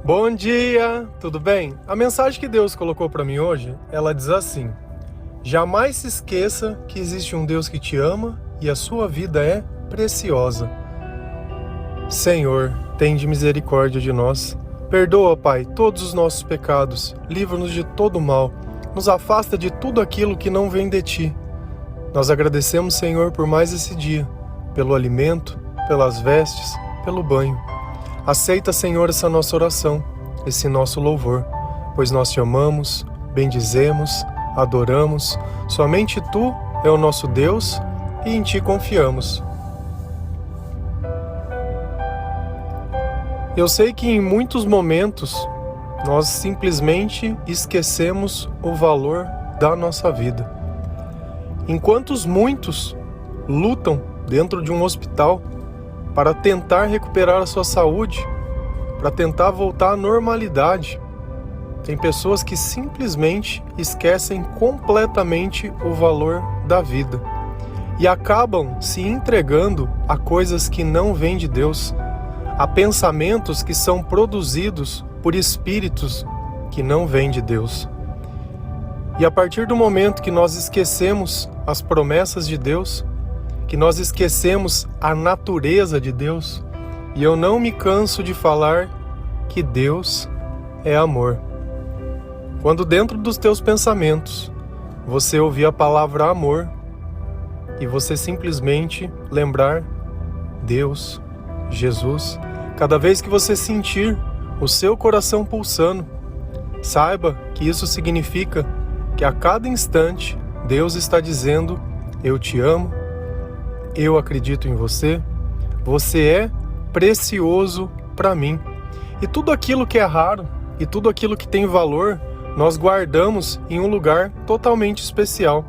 Bom dia, tudo bem? A mensagem que Deus colocou para mim hoje, ela diz assim: jamais se esqueça que existe um Deus que te ama e a sua vida é preciosa. Senhor, tende misericórdia de nós. Perdoa, Pai, todos os nossos pecados. Livra-nos de todo mal. Nos afasta de tudo aquilo que não vem de Ti. Nós agradecemos, Senhor, por mais esse dia, pelo alimento, pelas vestes, pelo banho. Aceita, Senhor, essa nossa oração, esse nosso louvor, pois nós te amamos, bendizemos, adoramos. Somente Tu é o nosso Deus e em Ti confiamos. Eu sei que em muitos momentos nós simplesmente esquecemos o valor da nossa vida. Enquanto muitos lutam dentro de um hospital para tentar recuperar a sua saúde, para tentar voltar à normalidade, tem pessoas que simplesmente esquecem completamente o valor da vida e acabam se entregando a coisas que não vêm de Deus, a pensamentos que são produzidos por espíritos que não vêm de Deus. E a partir do momento que nós esquecemos as promessas de Deus, que nós esquecemos a natureza de Deus, e eu não me canso de falar que Deus é amor. Quando dentro dos teus pensamentos você ouvir a palavra amor e você simplesmente lembrar Deus, Jesus, cada vez que você sentir o seu coração pulsando, saiba que isso significa que a cada instante Deus está dizendo: eu te amo, eu acredito em você, você é precioso para mim. E tudo aquilo que é raro e tudo aquilo que tem valor, nós guardamos em um lugar totalmente especial.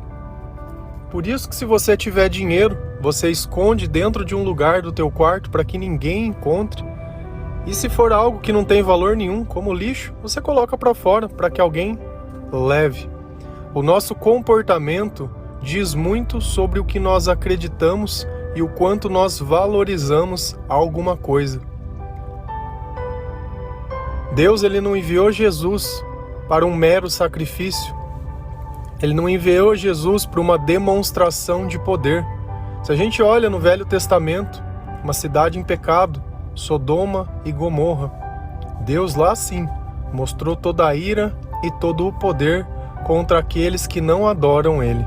Por isso que se você tiver dinheiro, você esconde dentro de um lugar do teu quarto para que ninguém encontre. E se for algo que não tem valor nenhum, como lixo, você coloca para fora para que alguém leve. O nosso comportamento diz muito sobre o que nós acreditamos e o quanto nós valorizamos alguma coisa. Deus, ele não enviou Jesus para um mero sacrifício. Ele não enviou Jesus para uma demonstração de poder. Se a gente olha no Velho Testamento, uma cidade em pecado, Sodoma e Gomorra, Deus lá sim mostrou toda a ira e todo o poder contra aqueles que não adoram Ele.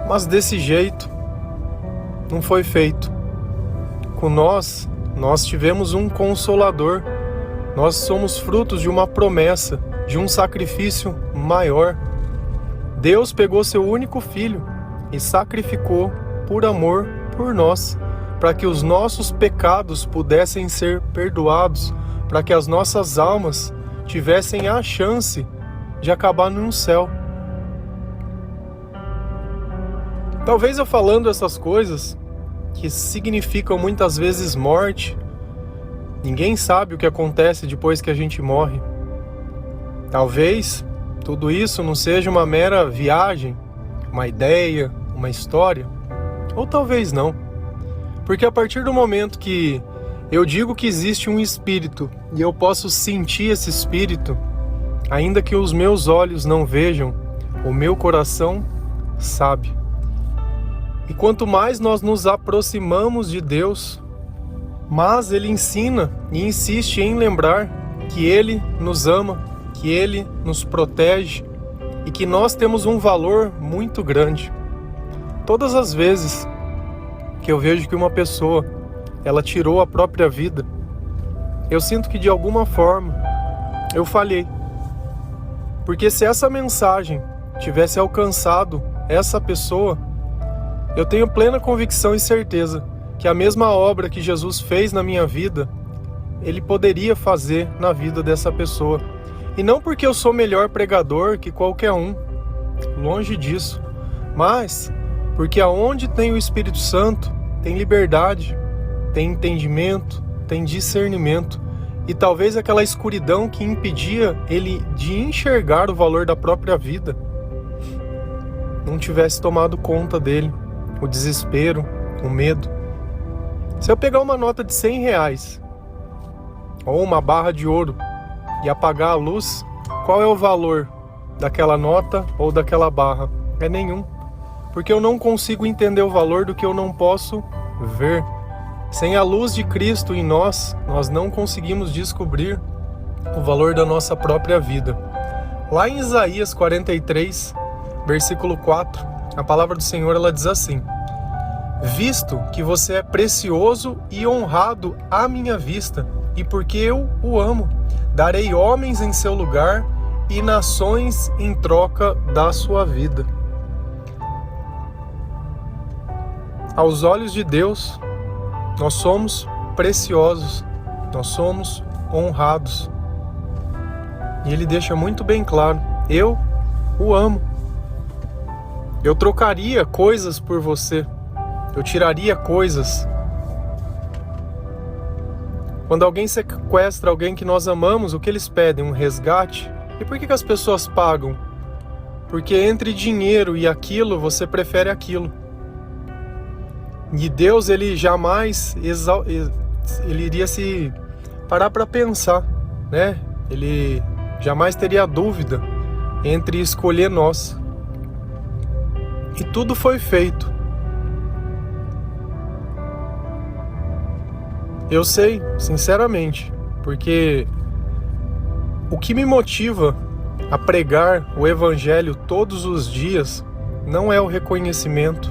Mas desse jeito não foi feito. Com nós tivemos um Consolador. Nós somos frutos de uma promessa, de um sacrifício maior. Deus pegou seu único Filho e sacrificou por amor por nós, para que os nossos pecados pudessem ser perdoados, para que as nossas almas tivessem a chance de acabar num céu. Talvez eu falando essas coisas, que significam muitas vezes morte, ninguém sabe o que acontece depois que a gente morre. Talvez tudo isso não seja uma mera viagem, uma ideia, uma história, ou talvez não. Porque a partir do momento que eu digo que existe um espírito e eu posso sentir esse espírito, ainda que os meus olhos não vejam, o meu coração sabe. E quanto mais nós nos aproximamos de Deus, mais Ele ensina e insiste em lembrar que Ele nos ama, que Ele nos protege e que nós temos um valor muito grande. Todas as vezes que eu vejo que uma pessoa, ela tirou a própria vida, eu sinto que de alguma forma eu falhei. Porque se essa mensagem tivesse alcançado essa pessoa, eu tenho plena convicção e certeza que a mesma obra que Jesus fez na minha vida, Ele poderia fazer na vida dessa pessoa. E não porque eu sou melhor pregador que qualquer um, longe disso, mas porque aonde tem o Espírito Santo, tem liberdade, tem entendimento, tem discernimento. E talvez aquela escuridão que impedia ele de enxergar o valor da própria vida não tivesse tomado conta dele, o desespero, o medo. Se eu pegar uma nota de R$100, ou uma barra de ouro e apagar a luz, qual é o valor daquela nota ou daquela barra? É nenhum. Porque eu não consigo entender o valor do que eu não posso ver. Sem a luz de Cristo em nós, nós não conseguimos descobrir o valor da nossa própria vida. Lá em Isaías 43, versículo 4, a palavra do Senhor ela diz assim: visto que você é precioso e honrado à minha vista, e porque eu o amo, darei homens em seu lugar e nações em troca da sua vida. Aos olhos de Deus, nós somos preciosos, nós somos honrados. E Ele deixa muito bem claro: eu o amo. Eu trocaria coisas por você. Eu tiraria coisas. Quando alguém sequestra alguém que nós amamos, o que eles pedem? Um resgate? E por que as pessoas pagam? Porque entre dinheiro e aquilo, você prefere aquilo. E Deus, Ele jamais Ele iria se parar para pensar, né? Ele jamais teria dúvida entre escolher nós. E tudo foi feito. Eu sei, sinceramente, porque o que me motiva a pregar o Evangelho todos os dias não é o reconhecimento,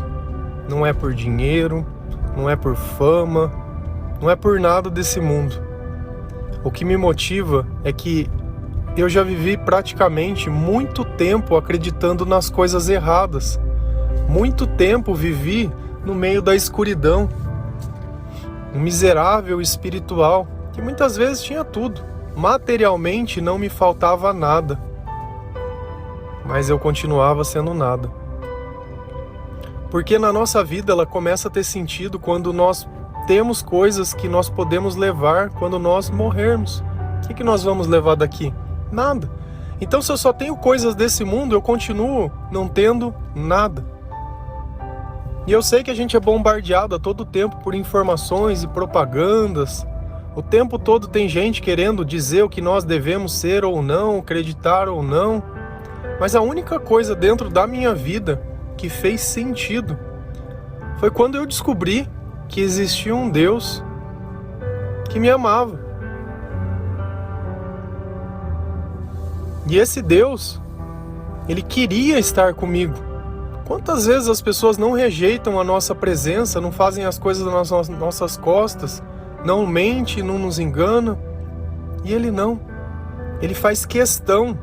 não é por dinheiro, não é por fama, não é por nada desse mundo. O que me motiva é que eu já vivi praticamente muito tempo acreditando nas coisas erradas. Muito tempo vivi no meio da escuridão. Um miserável espiritual que muitas vezes tinha tudo. Materialmente não me faltava nada. Mas eu continuava sendo nada. Porque na nossa vida ela começa a ter sentido quando nós temos coisas que nós podemos levar quando nós morrermos. O que nós vamos levar daqui? Nada. Então se eu só tenho coisas desse mundo, eu continuo não tendo nada. E eu sei que a gente é bombardeado a todo tempo por informações e propagandas. O tempo todo tem gente querendo dizer o que nós devemos ser ou não, acreditar ou não. Mas a única coisa dentro da minha vida que fez sentido foi quando eu descobri que existia um Deus que me amava. E esse Deus, Ele queria estar comigo. Quantas vezes as pessoas não rejeitam a nossa presença, não fazem as coisas nas nossas costas, não mente, não nos engana, e Ele não. Ele faz questão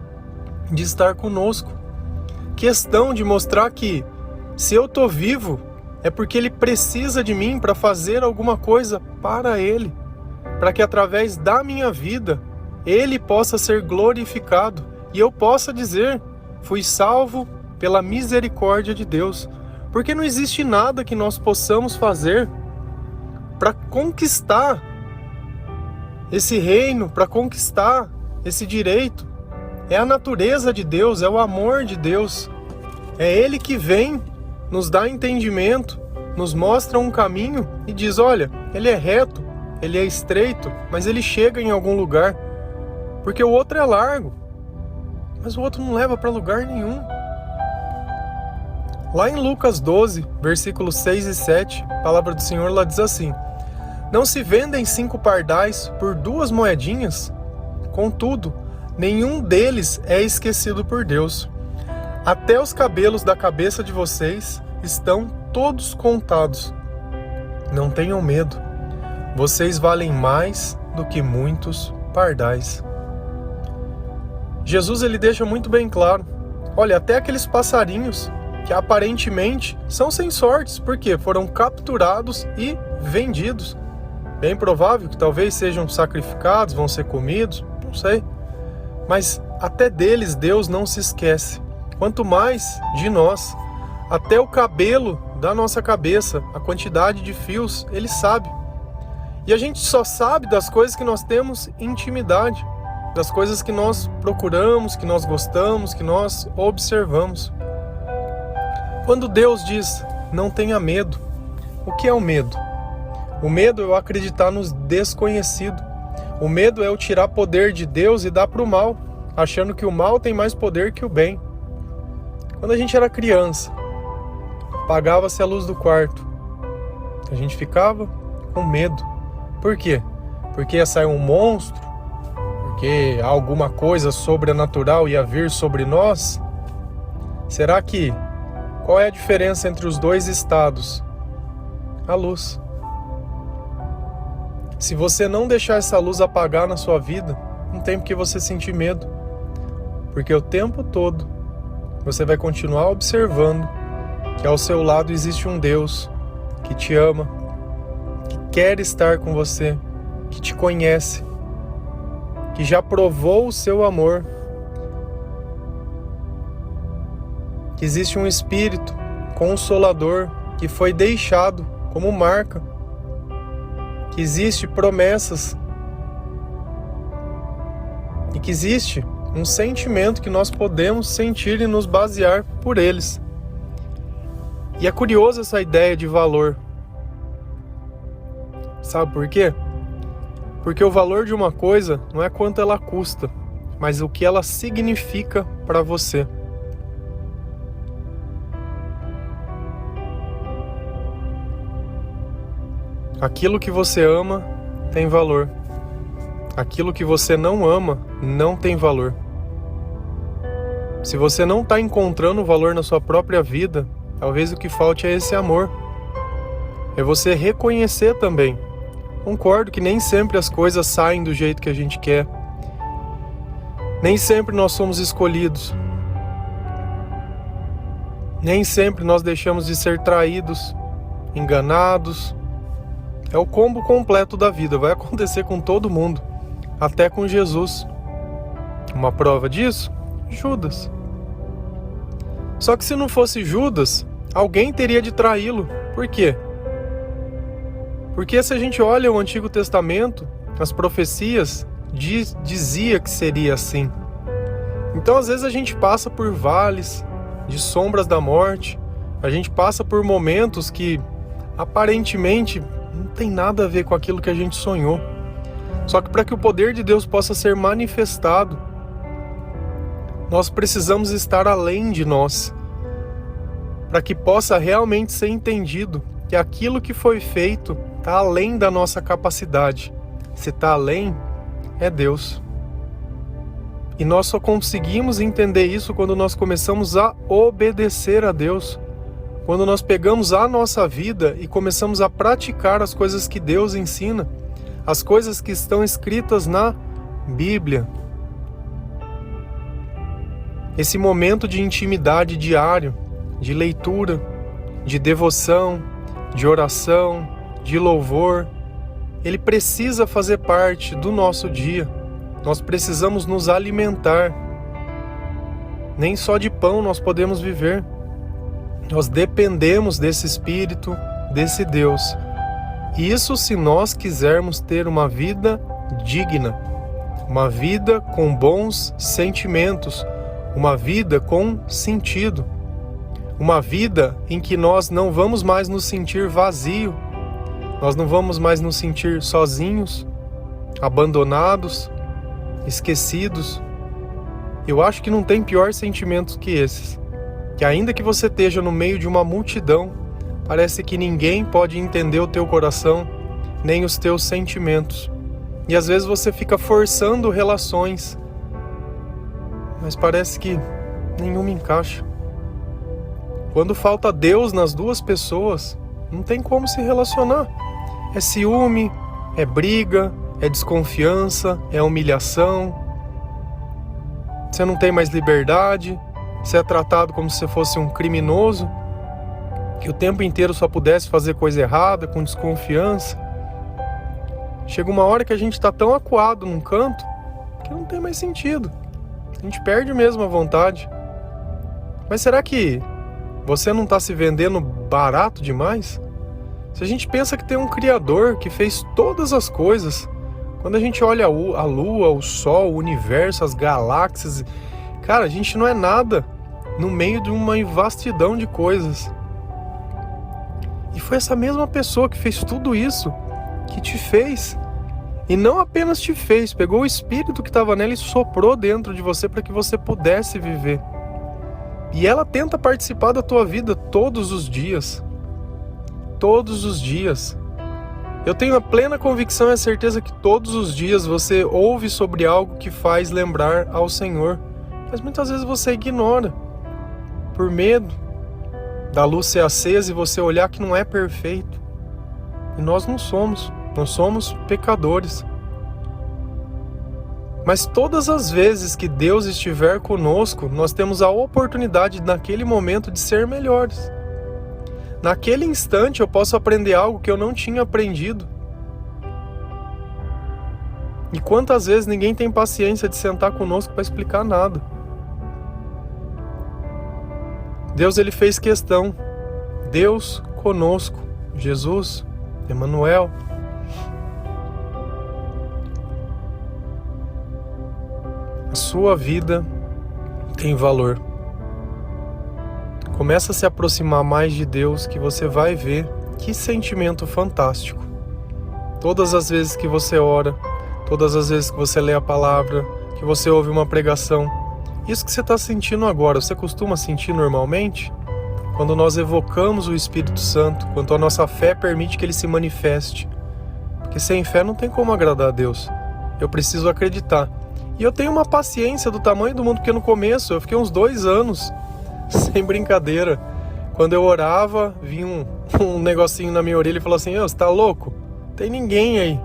de estar conosco, questão de mostrar que se eu estou vivo, é porque Ele precisa de mim para fazer alguma coisa para Ele, para que através da minha vida, Ele possa ser glorificado, e eu possa dizer, fui salvo pela misericórdia de Deus, porque não existe nada que nós possamos fazer para conquistar esse reino, para conquistar esse direito. É a natureza de Deus, é o amor de Deus. É Ele que vem, nos dá entendimento, nos mostra um caminho e diz, olha, ele é reto, ele é estreito, mas ele chega em algum lugar. Porque o outro é largo, mas o outro não leva para lugar nenhum. Lá em Lucas 12, versículos 6 e 7, a palavra do Senhor lá diz assim: não se vendem 5 pardais por 2 moedinhas? Contudo, nenhum deles é esquecido por Deus. Até os cabelos da cabeça de vocês estão todos contados. Não tenham medo. Vocês valem mais do que muitos pardais. Jesus ele deixa muito bem claro. Olha, até aqueles passarinhos que aparentemente são sem sortes, porque foram capturados e vendidos. Bem provável que talvez sejam sacrificados, vão ser comidos, não sei. Mas até deles Deus não se esquece. Quanto mais de nós, até o cabelo da nossa cabeça, a quantidade de fios, Ele sabe. E a gente só sabe das coisas que nós temos intimidade, das coisas que nós procuramos, que nós gostamos, que nós observamos. Quando Deus diz, não tenha medo, o que é o medo? O medo é eu acreditar no desconhecido. O medo é o tirar poder de Deus e dar para o mal, achando que o mal tem mais poder que o bem. Quando a gente era criança, apagava-se a luz do quarto, a gente ficava com medo. Por quê? Porque ia sair um monstro? Porque alguma coisa sobrenatural ia vir sobre nós? Será que... Qual é a diferença entre os dois estados? A luz. Se você não deixar essa luz apagar na sua vida, não tem por que você sentir medo. Porque o tempo todo você vai continuar observando que ao seu lado existe um Deus que te ama, que quer estar com você, que te conhece, que já provou o seu amor, que existe um Espírito Consolador que foi deixado como marca, que existe promessas e que existe um sentimento que nós podemos sentir e nos basear por eles. E é curioso essa ideia de valor. Sabe por quê? Porque o valor de uma coisa não é quanto ela custa, mas o que ela significa para você. Aquilo que você ama tem valor. Aquilo que você não ama não tem valor. Se você não está encontrando valor na sua própria vida, talvez o que falte é esse amor. É você reconhecer também. Concordo que nem sempre as coisas saem do jeito que a gente quer. Nem sempre nós somos escolhidos. Nem sempre nós deixamos de ser traídos, enganados. É o combo completo da vida, vai acontecer com todo mundo, até com Jesus. Uma prova disso? Judas. Só que se não fosse Judas, alguém teria de traí-lo. Por quê? Porque se a gente olha o Antigo Testamento, as profecias dizia que seria assim. Então às vezes a gente passa por vales de sombras da morte, a gente passa por momentos que aparentemente não tem nada a ver com aquilo que a gente sonhou. Só que para que o poder de Deus possa ser manifestado, nós precisamos estar além de nós, para que possa realmente ser entendido que aquilo que foi feito está além da nossa capacidade. Se está além, é Deus. E nós só conseguimos entender isso quando nós começamos a obedecer a Deus. Quando nós pegamos a nossa vida e começamos a praticar as coisas que Deus ensina, as coisas que estão escritas na Bíblia. Esse momento de intimidade diário, de leitura, de devoção, de oração, de louvor, ele precisa fazer parte do nosso dia. Nós precisamos nos alimentar. Nem só de pão nós podemos viver. Nós dependemos desse Espírito, desse Deus. Isso se nós quisermos ter uma vida digna, uma vida com bons sentimentos, uma vida com sentido, uma vida em que nós não vamos mais nos sentir vazio, nós não vamos mais nos sentir sozinhos, abandonados, esquecidos. Eu acho que não tem pior sentimento que esses. Que ainda que você esteja no meio de uma multidão, parece que ninguém pode entender o teu coração, nem os teus sentimentos. E às vezes você fica forçando relações, mas parece que nenhuma encaixa. Quando falta Deus nas duas pessoas, não tem como se relacionar. É ciúme, é briga, é desconfiança, é humilhação. Você não tem mais liberdade. Você é tratado como se você fosse um criminoso, que o tempo inteiro só pudesse fazer coisa errada, com desconfiança. Chega uma hora que a gente está tão acuado num canto, que não tem mais sentido. A gente perde mesmo a vontade. Mas será que você não está se vendendo barato demais? Se a gente pensa que tem um Criador que fez todas as coisas, quando a gente olha a Lua, o Sol, o Universo, as galáxias... Cara, a gente não é nada no meio de uma vastidão de coisas. E foi essa mesma pessoa que fez tudo isso, que te fez. E não apenas te fez, pegou o espírito que estava nela e soprou dentro de você para que você pudesse viver. E ela tenta participar da tua vida todos os dias. Todos os dias. Eu tenho a plena convicção e a certeza que todos os dias você ouve sobre algo que faz lembrar ao Senhor. Mas muitas vezes você ignora. Por medo da luz ser acesa e você olhar que não é perfeito. E nós não somos. Nós somos pecadores. Mas todas as vezes que Deus estiver conosco, nós temos a oportunidade naquele momento de ser melhores. Naquele instante eu posso aprender algo que eu não tinha aprendido. E quantas vezes ninguém tem paciência de sentar conosco para explicar nada. Deus, ele fez questão. Deus conosco. Jesus, Emmanuel. A sua vida tem valor. Começa a se aproximar mais de Deus que você vai ver que sentimento fantástico. Todas as vezes que você ora, todas as vezes que você lê a palavra, que você ouve uma pregação, isso que você está sentindo agora, você costuma sentir normalmente? Quando nós evocamos o Espírito Santo, quando a nossa fé permite que ele se manifeste. Porque sem fé não tem como agradar a Deus. Eu preciso acreditar. E eu tenho uma paciência do tamanho do mundo, porque no começo eu fiquei uns 2 anos, sem brincadeira. Quando eu orava, vinha um negocinho na minha orelha e falou assim: você tá louco? Tem ninguém aí.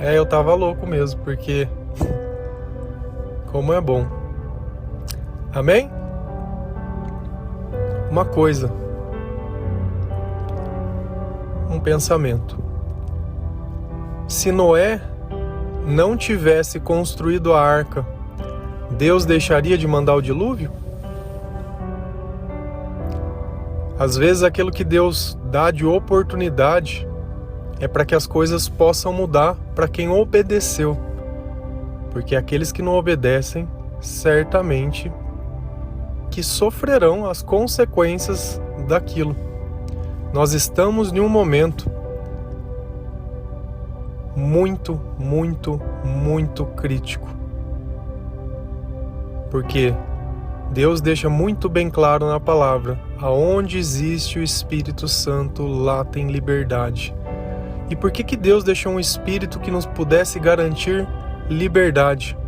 Eu tava louco mesmo, porque como é bom. Amém? Uma coisa, um pensamento. Se Noé não tivesse construído a arca, Deus deixaria de mandar o dilúvio? Às vezes aquilo que Deus dá de oportunidade é para que as coisas possam mudar para quem obedeceu. Porque aqueles que não obedecem, certamente que sofrerão as consequências daquilo. Nós estamos em um momento muito, muito, muito crítico. Porque Deus deixa muito bem claro na palavra: aonde existe o Espírito Santo, lá tem liberdade. E por que Deus deixou um Espírito que nos pudesse garantir liberdade?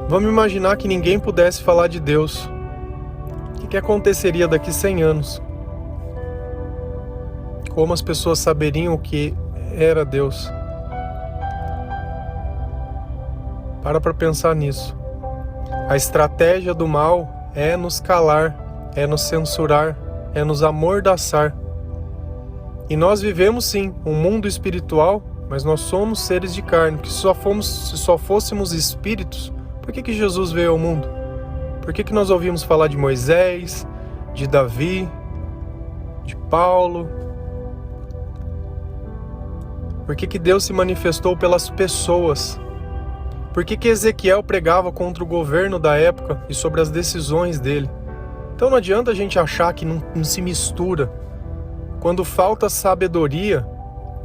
Vamos imaginar que ninguém pudesse falar de Deus. O que aconteceria daqui 100 anos? Como as pessoas saberiam o que era Deus? Para pensar nisso. A estratégia do mal é nos calar, é nos censurar, é nos amordaçar. E nós vivemos sim um mundo espiritual, mas nós somos seres de carne, porque se só fôssemos espíritos, por que Jesus veio ao mundo? Por que nós ouvimos falar de Moisés, de Davi, de Paulo? Por que Deus se manifestou pelas pessoas? Por que Ezequiel pregava contra o governo da época e sobre as decisões dele? Então não adianta a gente achar que não se mistura. Quando falta sabedoria,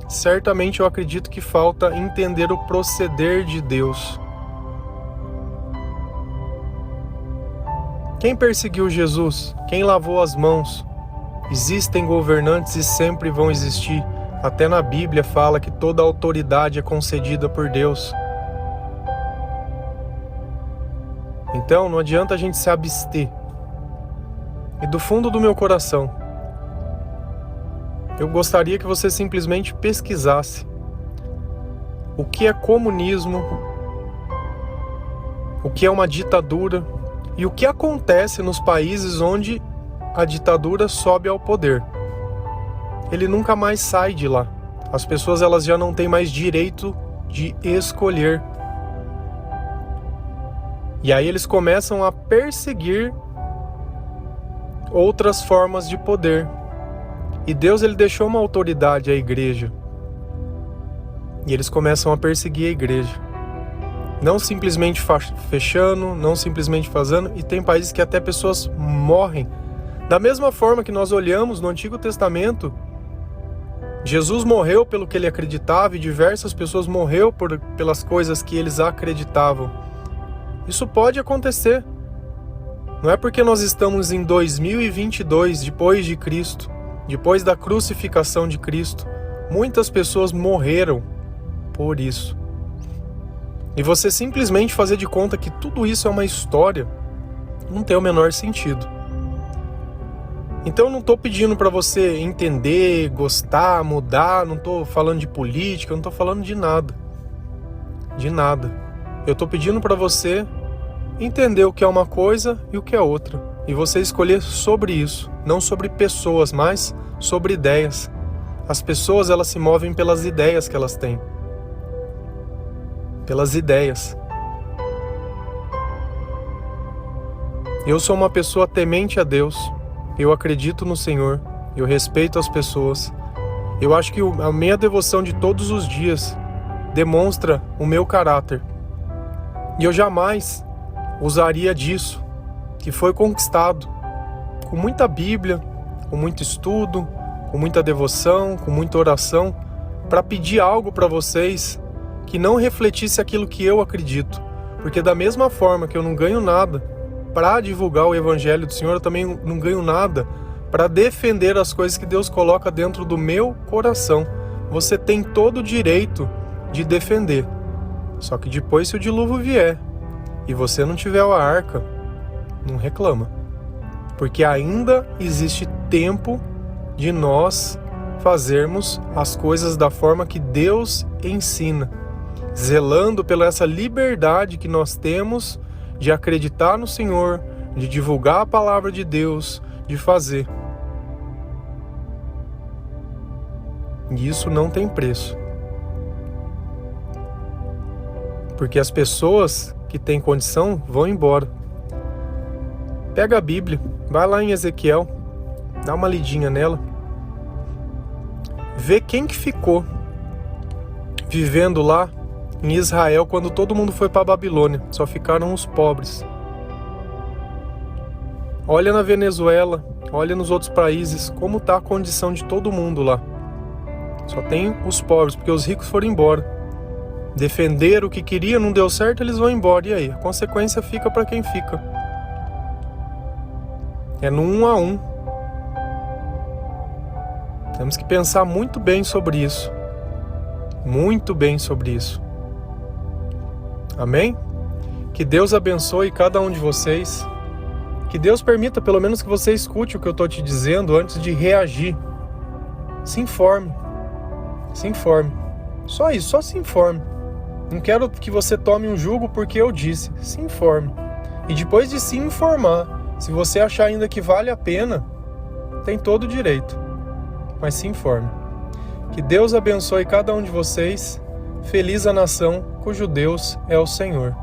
certamente eu acredito que falta entender o proceder de Deus. Quem perseguiu Jesus? Quem lavou as mãos? Existem governantes e sempre vão existir. Até na Bíblia fala que toda autoridade é concedida por Deus. Então não adianta a gente se abster. E do fundo do meu coração, eu gostaria que você simplesmente pesquisasse o que é comunismo, o que é uma ditadura e o que acontece nos países onde a ditadura sobe ao poder. Ele nunca mais sai de lá. As pessoas elas já não têm mais direito de escolher. E aí eles começam a perseguir outras formas de poder. E Deus ele deixou uma autoridade à igreja. E eles começam a perseguir a igreja. Não simplesmente fechando, não simplesmente fazendo. E tem países que até pessoas morrem. Da mesma forma que nós olhamos no Antigo Testamento Jesus morreu pelo que ele acreditava e diversas pessoas morreram pelas coisas que eles acreditavam. Isso pode acontecer. Não é porque nós estamos em 2022, depois de Cristo, depois da crucificação de Cristo, muitas pessoas morreram por isso. E você simplesmente fazer de conta que tudo isso é uma história, não tem o menor sentido. Então eu não estou pedindo para você entender, gostar, mudar, não estou falando de política, não estou falando de nada. De nada. Eu estou pedindo para você entender o que é uma coisa e o que é outra. E você escolher sobre isso, não sobre pessoas, mas sobre ideias. As pessoas, elas se movem pelas ideias que elas têm. Pelas ideias. Eu sou uma pessoa temente a Deus. Eu acredito no Senhor, eu respeito as pessoas. Eu acho que a minha devoção de todos os dias demonstra o meu caráter. E eu jamais usaria disso, que foi conquistado com muita Bíblia, com muito estudo, com muita devoção, com muita oração, para pedir algo para vocês que não refletisse aquilo que eu acredito. Porque da mesma forma que eu não ganho nada para divulgar o Evangelho do Senhor, eu também não ganho nada para defender as coisas que Deus coloca dentro do meu coração. Você tem todo o direito de defender. Só que depois, se o dilúvio vier e você não tiver a arca, não reclama. Porque ainda existe tempo de nós fazermos as coisas da forma que Deus ensina, zelando pela essa liberdade que nós temos de acreditar no Senhor, de divulgar a palavra de Deus, de fazer. E isso não tem preço. Porque as pessoas que têm condição vão embora. Pega a Bíblia, vai lá em Ezequiel, dá uma lidinha nela, vê quem que ficou vivendo lá em Israel quando todo mundo foi para a Babilônia. Só ficaram os pobres. Olha na Venezuela, olha nos outros países, como está a condição de todo mundo lá. Só tem os pobres, porque os ricos foram embora. Defenderam o que queriam, não deu certo, eles vão embora. E aí? A consequência fica para quem fica. É no 1 a 1. Temos que pensar muito bem sobre isso. Muito bem sobre isso. Amém? Que Deus abençoe cada um de vocês. Que Deus permita pelo menos que você escute o que eu estou te dizendo antes de reagir. Se informe. Se informe. Só isso, só se informe. Não quero que você tome um jugo porque eu disse. Se informe. E depois de se informar, se você achar ainda que vale a pena, tem todo o direito. Mas se informe. Que Deus abençoe cada um de vocês. Feliz a nação cujo Deus é o Senhor.